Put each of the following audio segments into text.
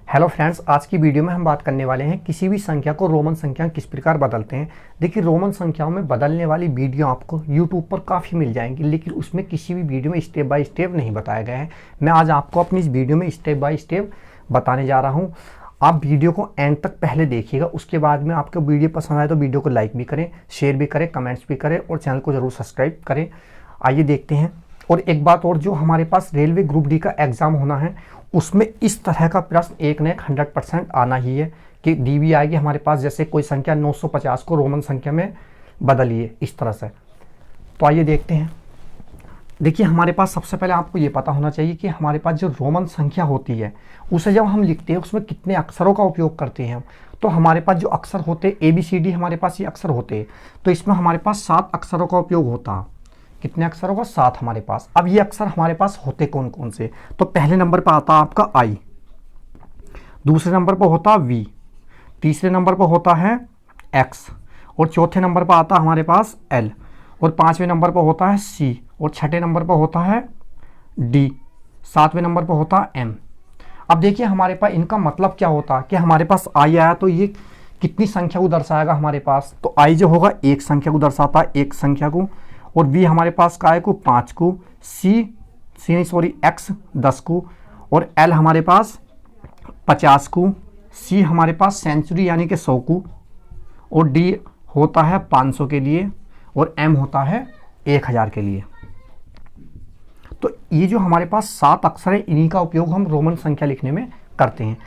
Hello friends, आज की video में हम बात करने वाले हैं किसी भी संख्या को रोमन संख्या किस प्रकार बदलते हैं। देखिए, रोमन संख्याओं में बदलने वाली वीडियो आपको यूट्यूब पर काफ़ी मिल जाएंगी, लेकिन उसमें किसी भी वीडियो में स्टेप बाय स्टेप नहीं बताया गया है। मैं आज आपको अपनी इस वीडियो में स्टेप बाय स्टेप बताने जा रहा हूँ। आप वीडियो को एंड तक पहले देखिएगा, उसके बाद में आपको वीडियो पसंद आए तो वीडियो को लाइक भी करें, शेयर भी करें, कमेंट्स भी करें और चैनल को ज़रूर सब्सक्राइब करें। आइए देखते हैं। और एक बात और, जो हमारे पास रेलवे ग्रुप डी का एग्ज़ाम होना है उसमें इस तरह का प्रश्न एक न एक 100% आना ही है कि डी भी आएगी हमारे पास, जैसे कोई संख्या 950 को रोमन संख्या में बदलिए इस तरह से। तो आइए देखते हैं। देखिए, हमारे पास सबसे पहले आपको ये पता होना चाहिए कि हमारे पास जो रोमन संख्या होती है उसे जब हम लिखते हैं उसमें कितने अक्षरों का उपयोग करते हैं हम। तो हमारे पास जो अक्षर होते हैं ABCD, हमारे पास ये अक्षर होते हैं, तो इसमें हमारे पास 7 अक्षरों का उपयोग होता है। कितने अक्षरों का? 7 हमारे पास। अब ये अक्षर हमारे पास होते कौन कौन से? तो पहले नंबर पर आता है आपका I, दूसरे नंबर पर होता है V, तीसरे नंबर पर होता है X, और चौथे नंबर पर आता है हमारे पास L, और पांचवें नंबर पर होता है C, और छठे नंबर पर होता है D, सातवें नंबर पर होता है M। अब देखिए, हमारे पास इनका मतलब क्या होता है कि हमारे पास I आया तो ये कितनी संख्या को दर्शाएगा हमारे पास। तो I जो होगा एक संख्या को दर्शाता है, एक संख्या को, और V हमारे पास काय को 5 को, X 10 को, और L हमारे पास 50 को, C हमारे पास सेंचुरी यानी कि 100 को, और D होता है 500 के लिए, और M होता है 1000 के लिए। तो ये जो हमारे पास 7 अक्षर है, इन्हीं का उपयोग हम रोमन संख्या लिखने में करते हैं।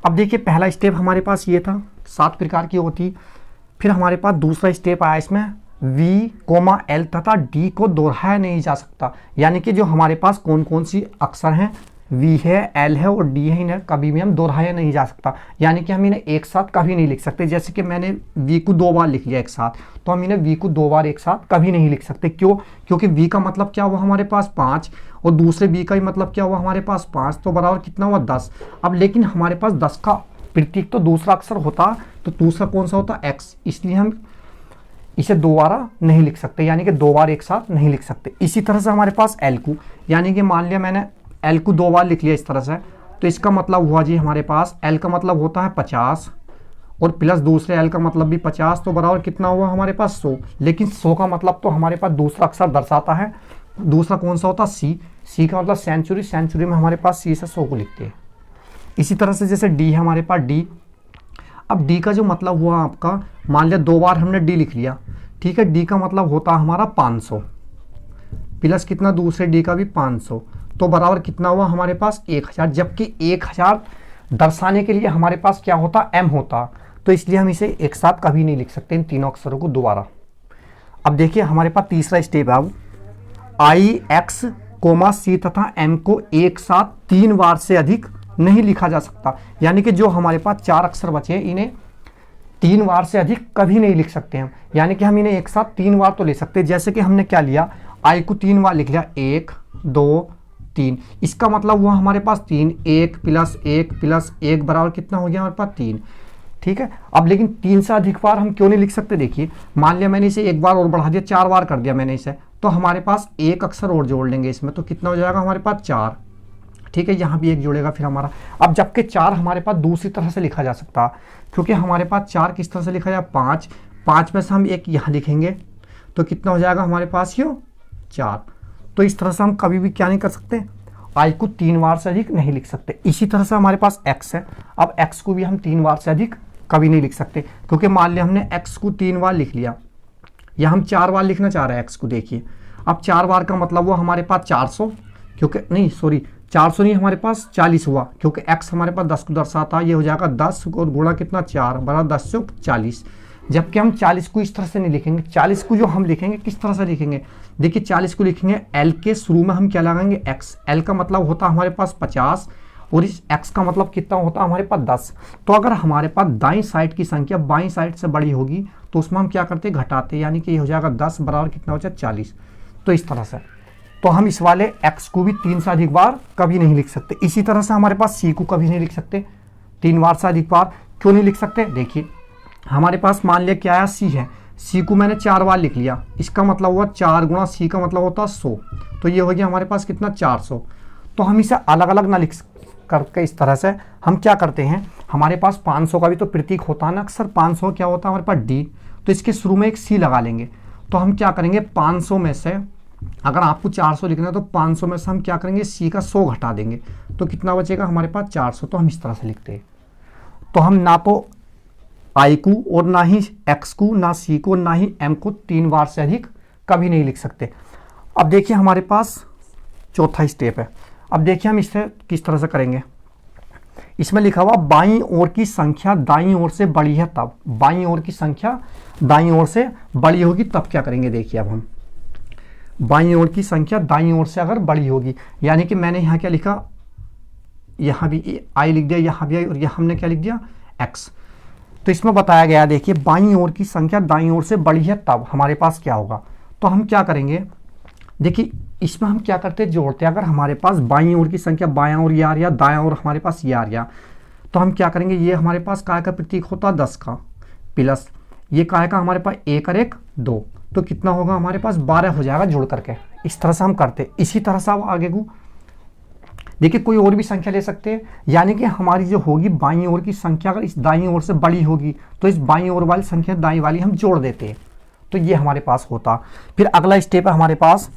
अब देखिए, पहला स्टेप हमारे पास ये था, 7 प्रकार की होती। फिर हमारे पास दूसरा स्टेप आया, इसमें V, L तथा D को दोहराया नहीं जा सकता। यानी कि जो हमारे पास कौन कौन सी अक्षर हैं, V है, L है और D है, इन्हें कभी भी हम दोहराया नहीं जा सकता। यानी कि हम इन्हें एक साथ कभी नहीं लिख सकते। जैसे कि मैंने V को 2 बार लिख लिया एक साथ, तो हम इन्हें V को 2 बार एक साथ कभी नहीं लिख सकते। क्यों? क्योंकि V का मतलब क्या हुआ हमारे पास 5, और दूसरे V का ही मतलब क्या हुआ हमारे पास 5, तो बराबर कितना हुआ 10। अब लेकिन हमारे पास 10 का प्रतीक तो दूसरा अक्षर होता, तो दूसरा कौन सा होता? X, इसलिए हम इसे दोबारा नहीं लिख सकते, यानी कि 2 बार एक साथ नहीं लिख सकते। इसी तरह से हमारे पास L को, यानी कि मान लिया मैंने L को 2 बार लिख लिया इस तरह से, तो इसका मतलब हुआ जी हमारे पास L का मतलब होता है 50, और प्लस दूसरे L का मतलब भी 50, तो बराबर कितना हुआ हमारे पास 100। लेकिन 100 का मतलब तो हमारे पास दूसरा अक्षर दर्शाता है, दूसरा कौन सा होता? C का मतलब सेंचुरी, सेंचुरी में हमारे पास C से 100 को लिखते हैं। इसी तरह से जैसे D है हमारे पास D। अब D का जो मतलब हुआ आपका, मान लिया 2 बार हमने D लिख लिया, ठीक है। D का मतलब होता है हमारा 500, प्लस कितना दूसरे D का भी 500, तो बराबर कितना हुआ हमारे पास 1000। जबकि 1000 दर्शाने के लिए हमारे पास क्या होता? M होता, तो इसलिए हम इसे एक साथ कभी नहीं लिख सकते इन तीनों अक्षरों को दोबारा। अब देखिए, हमारे पास तीसरा स्टेप है, I, X, C तथा M को एक साथ 3 बार से अधिक नहीं लिखा जा सकता। यानी कि जो हमारे पास 4 अक्षर बचे हैं, इन्हें 3 बार से अधिक कभी नहीं लिख सकते हम। यानी कि हम इन्हें एक साथ 3 बार तो ले सकते हैं। जैसे कि हमने क्या लिया, I को 3 बार लिख लिया, 1 2 3, इसका मतलब हुआ हमारे पास 3, 1 प्लस 1 बराबर कितना हो गया हमारे पास 3, ठीक है। अब लेकिन 3 से अधिक बार हम क्यों नहीं लिख सकते? देखिए, मान लिया मैंने इसे एक बार और बढ़ा दिया, 4 बार कर दिया मैंने इसे, तो हमारे पास एक अक्षर और जोड़ लेंगे इसमें, तो कितना हो जाएगा हमारे पास 4, ठीक है। यहाँ भी एक जोड़ेगा फिर हमारा। अब जबकि 4 हमारे पास दूसरी तरह से लिखा जा सकता, क्योंकि हमारे पास 4 किस तरह से लिखा जाए, 5 में से हम एक यहाँ लिखेंगे, तो कितना हो जाएगा हमारे पास ये 4। तो इस तरह से हम कभी भी क्या नहीं कर सकते, I को 3 बार से अधिक नहीं लिख सकते। इसी तरह से हमारे पास X है। अब X को भी हम 3 बार से अधिक कभी नहीं लिख सकते, क्योंकि मान लिया हमने X को 3 बार लिख लिया, या हम 4 बार लिखना चाह रहे हैं X को। देखिए, अब 4 बार का मतलब हुआ हमारे पास 400, क्योंकि नहीं 400 नहीं, हमारे पास 40 हुआ, क्योंकि X हमारे पास 10 को दर्शाता है। ये हो जाएगा 10 और गुणा कितना 4 बराबर 10 से 40। जबकि हम 40 को इस तरह से नहीं लिखेंगे। 40 को जो हम लिखेंगे किस तरह से लिखेंगे? देखिए, 40 को लिखेंगे L के शुरू में हम क्या लगाएंगे? X। L का मतलब होता है हमारे पास 50, और इस X का मतलब कितना होता है हमारे पास 10। तो अगर हमारे पास दाईं साइड की संख्या बाईं साइड से बड़ी होगी तो उसमें हम क्या करते? घटाते, यानी कि ये हो जाएगा 10 बराबर कितना हो जाए 40। तो इस तरह से तो हम इस वाले X को भी 3 से अधिक बार कभी नहीं लिख सकते। इसी तरह से हमारे पास C को कभी नहीं लिख सकते 3 बार से अधिक बार। क्यों नहीं लिख सकते? देखिए, हमारे पास मान लिया क्या आया, C है, C को मैंने 4 बार लिख लिया, इसका मतलब हुआ 4 गुणा C का मतलब होता है 100, तो ये हो गया हमारे पास कितना 400। तो हम इसे अलग अलग ना लिख करके इस तरह से हम क्या करते हैं, हमारे पास 500 का भी तो प्रतीक होता है ना अक्सर, 500 क्या होता है हमारे पास डी, तो इसके शुरू में एक सी लगा लेंगे। तो हम क्या करेंगे 500 में से, अगर आपको 400 लिखना है तो 500 में से हम क्या करेंगे सी का 100 घटा देंगे, तो कितना बचेगा हमारे पास 400। तो हम इस तरह से लिखते हैं। तो हम ना तो आई को और ना ही एक्स को, ना सी को, ना ही एम को 3 बार से अधिक कभी नहीं लिख सकते। अब देखिए हमारे पास चौथा स्टेप है। अब देखिए हम इसे किस तरह से करेंगे। इसमें लिखा हुआ बाईं ओर की संख्या दाईं ओर से बड़ी है तब, बाईं ओर की संख्या दाईं ओर से बड़ी होगी तब क्या करेंगे। देखिए अब हम बाईं ओर की संख्या दाईं ओर से अगर बड़ी होगी, यानी कि मैंने यहाँ क्या लिखा, यहाँ भी आई लिख दिया, यहाँ भी आई, और यहाँ हमने क्या लिख दिया एक्स। तो इसमें बताया गया देखिए बाईं ओर की संख्या दाईं ओर से बड़ी है तब हमारे पास क्या होगा। तो हम क्या करेंगे, देखिए इसमें हम क्या करते हैं जोड़ते हैं। अगर हमारे पास बाईं ओर की संख्या बायां ओर ये आ रहा, दायां ओर हमारे पास ये आ रहा, तो हम क्या करेंगे, ये हमारे पास काय का प्रतीक होता है 10 का, प्लस ये काय का हमारे पास 1 और 1 2, तो कितना होगा हमारे पास 12 हो जाएगा जोड़ करके। इस तरह से हम करते हैं। इसी तरह से आप आगे को देखिए कोई और भी संख्या ले सकते हैं, यानी कि हमारी जो होगी बाईं ओर की संख्या अगर इस दाईं ओर से बड़ी होगी तो इस बाईं ओर वाली संख्या दाईं वाली हम जोड़ देते हैं, तो ये हमारे पास होता। फिर अगला स्टेप है हमारे पास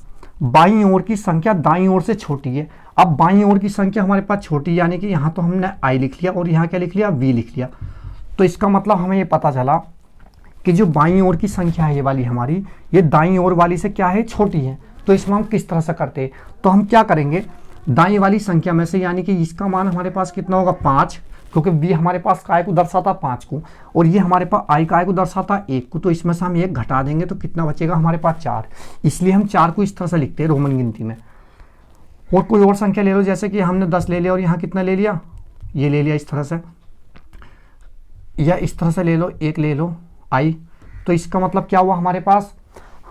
बाईं ओर की संख्या दाईं ओर से छोटी है। अब बाईं ओर की संख्या हमारे पास छोटी, यानी कि यहाँ तो हमने आई लिख लिया और यहाँ क्या लिख लिया वी लिख लिया। तो इसका मतलब हमें ये पता चला कि जो बाईं ओर की संख्या है ये वाली हमारी, ये दाईं ओर वाली से क्या है छोटी है। तो इसमें हम किस तरह से करते हैं, तो हम क्या करेंगे दाईं वाली संख्या में से, यानी कि इसका मान हमारे पास कितना होगा 5, क्योंकि वी हमारे पास काय को दर्शाता 5 को, और ये हमारे पास आई काय को दर्शाता 1 को, तो इसमें से हम 1 घटा देंगे तो कितना बचेगा हमारे पास 4। इसलिए हम 4 को इस तरह से लिखते हैं रोमन गिनती में। और कोई और संख्या ले लो, जैसे कि हमने 10 ले लिया और यहाँ कितना ले लिया, ये ले लिया इस तरह से, या इस तरह से ले लो 1 ले लो आई। तो इसका मतलब क्या हुआ हमारे पास,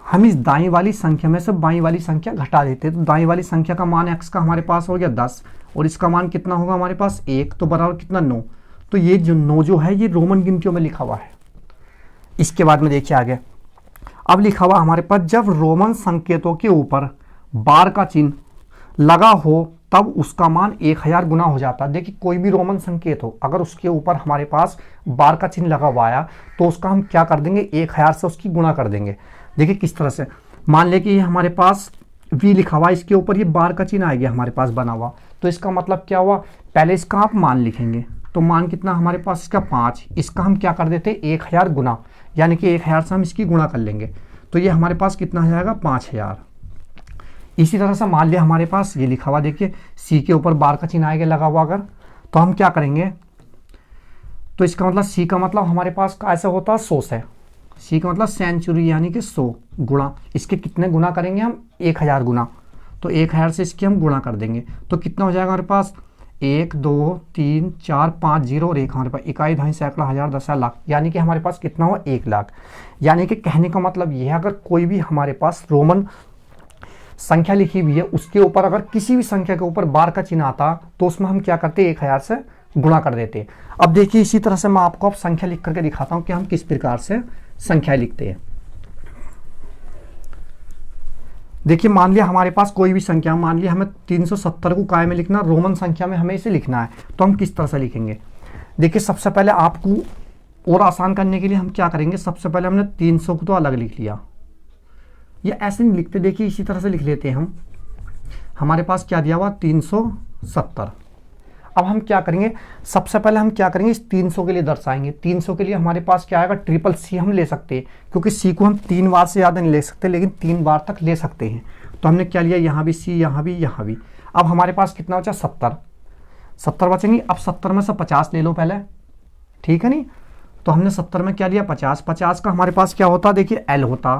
हम इस दाईं वाली संख्या में से बाईं वाली संख्या घटा देते हैं। तो दाईं वाली संख्या का मान x का हमारे पास हो गया 10 और इसका मान कितना होगा हमारे पास 1, तो बराबर कितना 9। तो ये जो 9 जो है ये रोमन गिनतियों में लिखा हुआ है। इसके बाद में देखिए आगे, अब लिखा हुआ हमारे पास जब रोमन संकेतों के ऊपर बार का चिन्ह लगा हो तब उसका मान 1000 गुना हो जाता है। देखिए कोई भी रोमन संकेत हो, अगर उसके ऊपर हमारे पास बार का चिन्ह लगा हुआ आया तो उसका हम क्या कर देंगे 1000 से उसकी गुणा कर देंगे। देखिए किस तरह से, मान ले कि ये हमारे पास v लिखा हुआ, इसके ऊपर ये बार का चिन्ह आ गया हमारे पास बना हुआ, तो इसका मतलब क्या हुआ, पहले इसका आप मान लिखेंगे। तो मान कितना हमारे पास इसका 5, इसका हम क्या कर देते 1000 गुना, यानी कि 1000 से हम इसकी गुणा कर लेंगे, तो ये हमारे पास कितना हो जाएगा 5000। इसी तरह से मान लिया हमारे पास ये लिखा हुआ, देखिए सी के ऊपर बार का चिन्ह आएगा लगा हुआ अगर, तो हम क्या करेंगे, तो इसका मतलब सी का मतलब हमारे पास कैसे होता है 100 से, सी का मतलब सेंचुरी यानी कि 100 गुणा, इसके कितने गुना करेंगे हम 1000 गुना, तो 1000 से इसकी हम गुणा कर देंगे तो कितना हो जाएगा हमारे पास 1 2 3 4 5 0 और 1 हमारे पास इकाई दहाई सैकड़ा हजार दस लाख, यानी कि हमारे पास कितना हुआ 1 लाख। यानी कि कहने का मतलब ये है अगर कोई भी हमारे पास रोमन संख्या लिखी हुई है उसके ऊपर अगर किसी भी संख्या के ऊपर बार का चिन्ह आता तो उसमें हम क्या करते 1000 से गुणा कर देते। अब देखिए इसी तरह से मैं आपको अब संख्या लिख करके दिखाता हूं कि हम किस प्रकार से संख्या लिखते हैं। देखिए मान लिया हमारे पास कोई भी संख्या, मान लिया हमें 370 को काय में लिखना, रोमन संख्या में हमें इसे लिखना है, तो हम किस तरह से लिखेंगे। देखिए सबसे पहले आपको और आसान करने के लिए हम क्या करेंगे, सबसे पहले हमने 300 को तो अलग लिख लिया, ये ऐसे नहीं लिखते, देखिए इसी तरह से लिख लेते हैं हम। हमारे पास क्या दिया हुआ 370। अब हम क्या करेंगे, सबसे पहले हम क्या करेंगे इस 300 के लिए दर्शाएंगे। 300 के लिए हमारे पास क्या आएगा ट्रिपल सी हम ले सकते हैं, क्योंकि सी को हम 3 बार से ज़्यादा नहीं ले सकते लेकिन 3 बार तक ले सकते हैं। तो हमने क्या लिया, यहाँ भी सी, यहाँ भी, यहाँ भी। अब हमारे पास कितना बचा 70 बचेंगे। अब 70 में से 50 ले लो पहले, ठीक है नहीं। तो हमने 70 में क्या लिया 50 का हमारे पास क्या होता, देखिए एल होता,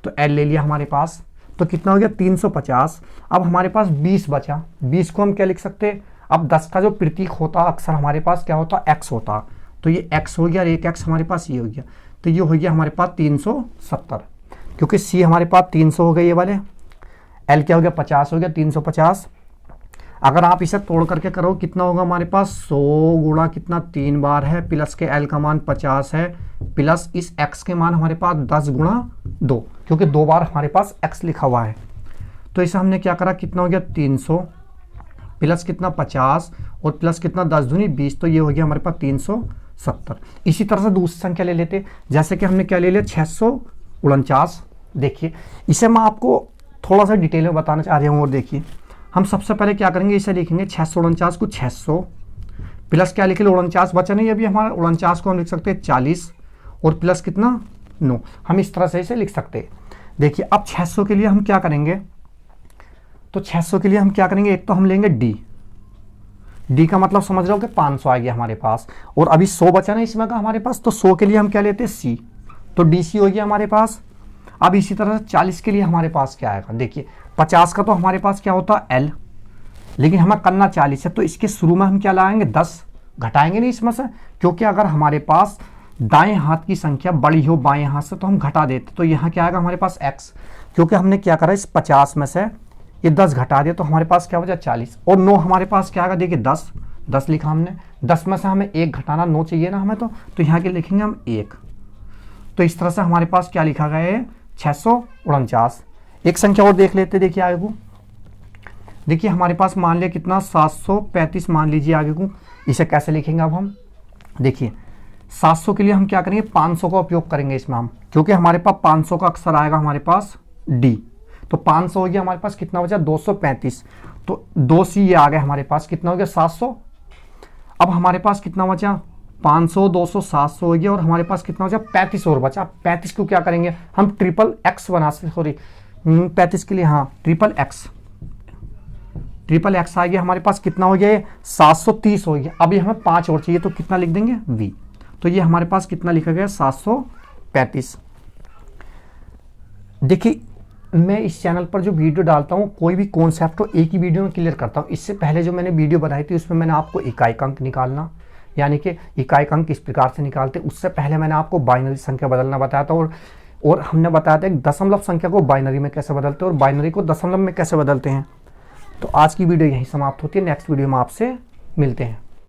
तो एल ले लिया हमारे पास, तो कितना हो गया 350। अब हमारे पास 20 बचा, 20 को हम क्या लिख सकते हैं, अब 10 का जो प्रतीक होता अक्सर हमारे पास क्या होता x होता, तो ये x हो गया और एक x हमारे पास ये हो गया, तो ये हो गया हमारे पास 370, क्योंकि c हमारे पास 300 हो गया ये वाले, l क्या हो गया 50 हो गया 350। अगर आप इसे तोड़ करके करो कितना होगा हमारे पास 100 गुणा कितना 3 बार है, प्लस के l का मान 50 है, प्लस इस x के मान हमारे पास 10 गुणा 2, क्योंकि 2 बार हमारे पास x लिखा हुआ है। तो इसे हमने क्या करा, कितना हो गया 300 प्लस कितना 50 और प्लस कितना 10 दूनी 20, तो ये हो गया हमारे पास 370। इसी तरह से दूसरी संख्या ले लेते, जैसे कि हमने क्या ले लिया 649। देखिए इसे मैं आपको थोड़ा सा डिटेल में बताना चाह रहा हूँ। और देखिए हम सबसे पहले क्या करेंगे, इसे लिखेंगे 649 को 600 प्लस क्या लिखे 49 बचा नहीं अभी हमारा, 49 को हम लिख सकते हैं 40 और प्लस कितना 9। हम इस तरह से इसे लिख सकते हैं। देखिए अब 600 के लिए हम क्या करेंगे, तो 600 के लिए हम क्या करेंगे, एक तो हम लेंगे डी का मतलब समझ रहे हो कि 500 आ गया हमारे पास, और अभी 100 बचा ना इसमें का हमारे पास, तो 100 के लिए हम क्या लेते हैं सी, तो डी सी हो गया हमारे पास। अब इसी तरह से 40 के लिए हमारे पास क्या आएगा, देखिए 50 का तो हमारे पास क्या होता है एल, लेकिन हमें करना 40 है, तो इसके शुरू में हम क्या लाएंगे 10, घटाएंगे नहीं इसमें से, क्योंकि अगर हमारे पास दाएं हाथ की संख्या बड़ी हो बाएं हाथ से तो हम घटा देते, तो यहाँ क्या आएगा हमारे पास x, क्योंकि हमने क्या करा इस 50 में से ये 10 घटा दिया, तो हमारे पास क्या बचा 40, और 9 हमारे पास क्या आएगा, देखिए 10 लिखा हमने, 10 में से हमें 1 घटाना 9 चाहिए ना हमें, तो यहाँ के लिखेंगे हम 1। तो इस तरह से हमारे पास क्या लिखा गया है 649। एक संख्या और देख लेते, देखिए आगे को, देखिए हमारे पास मान लिया कितना 735 मान लीजिए आगे को, इसे कैसे लिखेंगे अब हम, देखिए 700 के लिए हम क्या करेंगे 500 का उपयोग करेंगे इसमें हम, क्योंकि हमारे पास 500 का अक्षर आएगा हमारे पास डी, तो 500 हो गया हमारे पास कितना बचा 235, तो 2 सी ये आ गया हमारे पास कितना हो गया 700। अब हमारे पास कितना बचा 500 200 700 हो गया, और हमारे पास कितना बचा 35 और बचा। 35 को क्या करेंगे हम ट्रिपल एक्स बना सकते, सॉरी 35 के लिए हाँ ट्रिपल एक्स आ गया हमारे पास, कितना हो गया ये 730 हो गया। अभी हमें 5 और चाहिए, तो कितना लिख देंगे v, तो ये हमारे पास कितना लिखा गया 735। देखिए मैं इस चैनल पर जो वीडियो डालता हूँ कोई भी कॉन्सेप्ट को एक ही वीडियो में क्लियर करता हूँ। इससे पहले जो मैंने वीडियो बनाई थी उसमें मैंने आपको इकाई अंक निकालना, यानी कि इकाई अंक किस प्रकार से निकालते, उससे पहले मैंने आपको बाइनरी संख्या बदलना बताया था, और हमने बताया था दशमलव संख्या को बाइनरी में कैसे बदलते हैं और बाइनरी को दशमलव में कैसे बदलते हैं। तो आज की वीडियो यहीं समाप्त होती है, नेक्स्ट वीडियो में आपसे मिलते हैं।